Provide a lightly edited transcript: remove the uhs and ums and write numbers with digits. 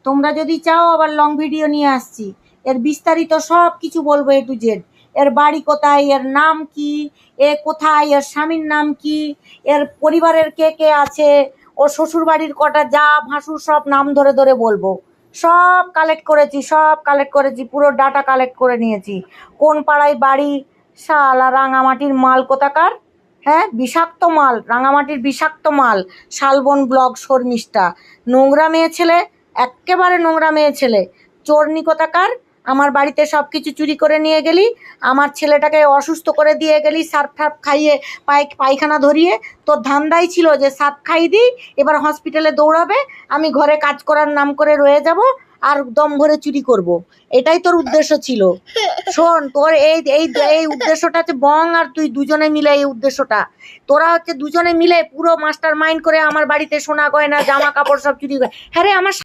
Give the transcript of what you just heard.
তোমরা যদি চাও আবার লং ভিডিও নিয়ে আসছি, এর বিস্তারিত সব কিছু বলবো A to Z। এর বাড়ি কোথায়, এর নাম কি, এ কোথায়, এর স্বামীর নাম কি, এর পরিবারের কে কে আছে, ওর শ্বশুর বাড়ির কটা যা ভাসুর সব নাম ধরে ধরে বলবো। সব কালেক্ট করেছি, পুরো ডাটা কালেক্ট করে নিয়েছি। কোন পাড়ায় বাড়ি, শালা রাঙামাটির মাল কোথাকার, হ্যাঁ বিষাক্ত মাল, রাঙামাটির বিষাক্ত মাল। শালবন ব্লক শর্মিষ্ঠা, নোংরা মেয়ে ছেলে, এক্কেবারে নোংরা মেয়ে ছেলে, চোরনি কোথাকার। আমার বাড়িতে সব কিছু চুরি করে নিয়ে গেলি, আমার ছেলেটাকে অসুস্থ করে দিয়ে গেলি সার্ফ টার্ফ খাইয়ে, পায়খানা ধরিয়ে। তোর ধান্দাই ছিল যে সার্ফ খাইয়ে দিই, এবার হসপিটালে দৌড়াবে, আমি ঘরে কাজ করার নাম করে রয়ে যাব আর দম ভরে চুরি করব। এটাই তোর উদ্দেশ্য ছিল। শোন, তোর এই এই এই উদ্দেশ্যটা হচ্ছে বং আর তুই দুজনে মিলে এই উদ্দেশ্যটা। তোরা হচ্ছে দুজনে মিলে পুরো মাস্টার মাইন্ড করে আমার বাড়িতে সোনা গয়না জামা কাপড় সব চুরি করে। হ্যাঁ রে, আমার